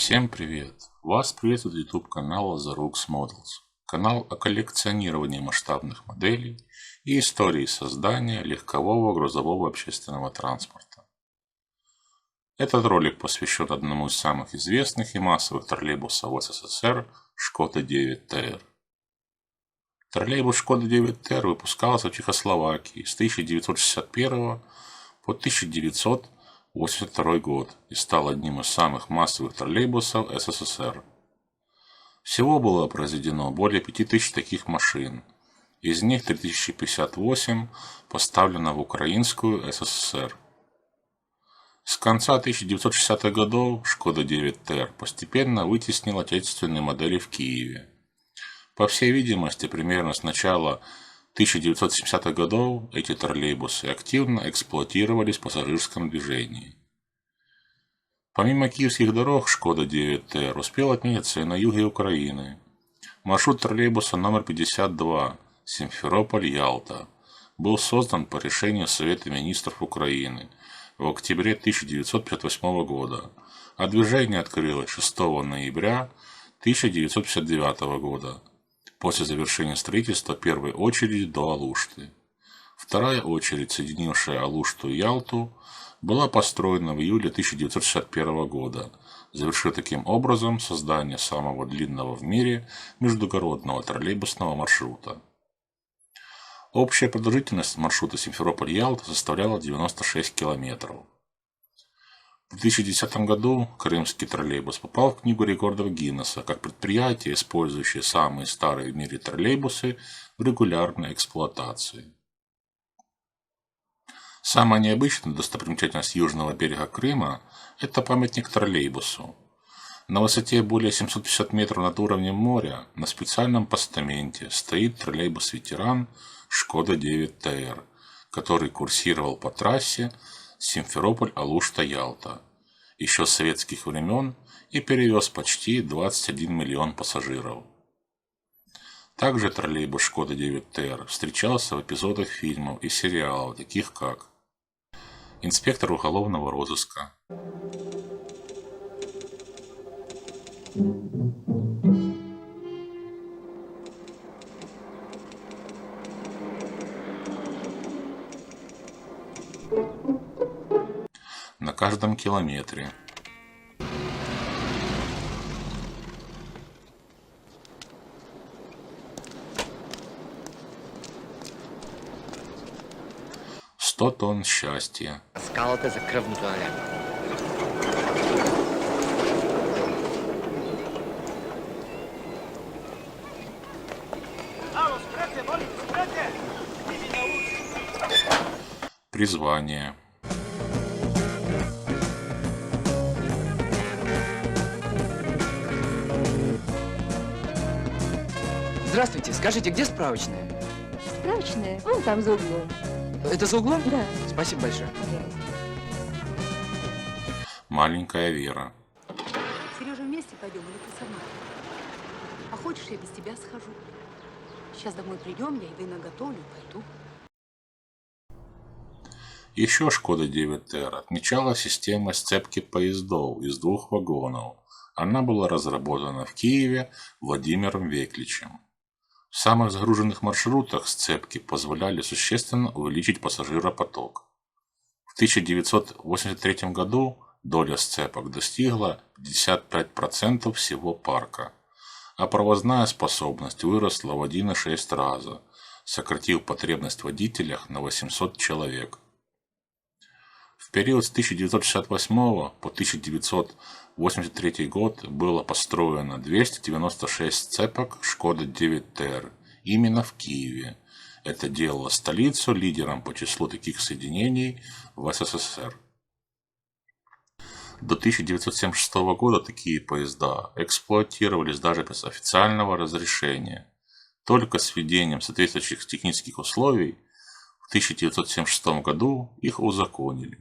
Всем привет! Вас приветствует YouTube канал Azarux Models. Канал о коллекционировании масштабных моделей и истории создания легкового грузового общественного транспорта. Этот ролик посвящен одному из самых известных и массовых троллейбусов СССР Шкода 9ТР. Троллейбус Шкода 9ТР выпускался в Чехословакии с 1961 по 1982 год и стал одним из самых массовых троллейбусов СССР. Всего было произведено более 5000 таких машин, из них 3058 поставлено в Украинскую СССР. С конца 1960-х годов Шкода 9ТР постепенно вытеснил отечественные модели в Киеве. По всей видимости, примерно с начала 1970-х годов эти троллейбусы активно эксплуатировались в пассажирском движении. Помимо киевских дорог, Шкода 9ТР успел отметиться и на юге Украины. Маршрут троллейбуса номер 52 Симферополь-Ялта был создан по решению Совета министров Украины в октябре 1958 года, а движение открылось 6 ноября 1959 года, после завершения строительства первой очереди до Алушты. Вторая очередь, соединившая Алушту и Ялту, была построена в июле 1961 года, завершив таким образом создание самого длинного в мире междугородного троллейбусного маршрута. Общая продолжительность маршрута Симферополь-Ялта составляла 96 километров. В 2010 году крымский троллейбус попал в Книгу рекордов Гиннесса как предприятие, использующее самые старые в мире троллейбусы в регулярной эксплуатации. Самая необычная достопримечательность южного берега Крыма – это памятник троллейбусу. На высоте более 750 метров над уровнем моря на специальном постаменте стоит троллейбус-ветеран Шкода 9ТР, который курсировал по трассе Симферополь-Алушта-Ялта еще с советских времен и перевез почти 21 миллион пассажиров. Также троллейбус Шкода 9ТР встречался в эпизодах фильмов и сериалов, таких как «Инспектор уголовного розыска», «На каждом километре», «100 тонн счастья», Скалата за кръвното налято. «Призвание», Здравствуйте, скажите, где справочная? Справочная? Вон там за углом. Это за углом? Да. Спасибо большое. Пожалуйста. «Маленькая Вера», Сережа, вместе пойдем или ты сама? А хочешь, я без тебя схожу? Сейчас домой придем, я еды наготовлю и пойду. Еще Шкода 9ТР отмечала системой сцепки поездов из 2 вагонов. Она была разработана в Киеве Владимиром Векличем. В самых загруженных маршрутах сцепки позволяли существенно увеличить пассажиропоток. В 1983 году доля сцепок достигла 55% всего парка, а провозная способность выросла в 1,6 раза, сократив потребность в водителях на 800 человек. В период с 1968 по 1983 год было построено 296 сцепок Шкода 9ТР именно в Киеве. Это делало столицу лидером по числу таких соединений в СССР. До 1976 года такие поезда эксплуатировались даже без официального разрешения. Только с введением соответствующих технических условий в 1976 году их узаконили.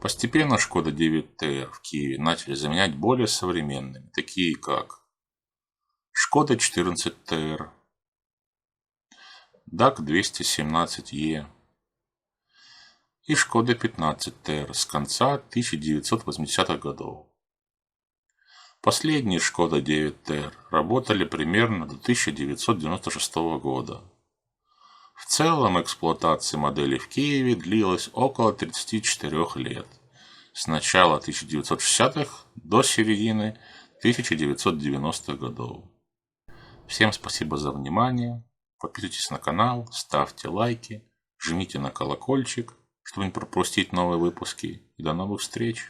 Постепенно Шкода 9ТР в Киеве начали заменять более современными, такие как Шкода 14ТР, ДАК 217Е и Шкода 15ТР с конца 1980-х годов. Последние Шкода 9Т работали примерно до 1996 года. В целом эксплуатация модели в Киеве длилась около 34 лет, с начала 1960-х до середины 1990-х годов. Всем спасибо за внимание, подписывайтесь на канал, ставьте лайки, жмите на колокольчик, чтобы не пропустить новые выпуски, и до новых встреч!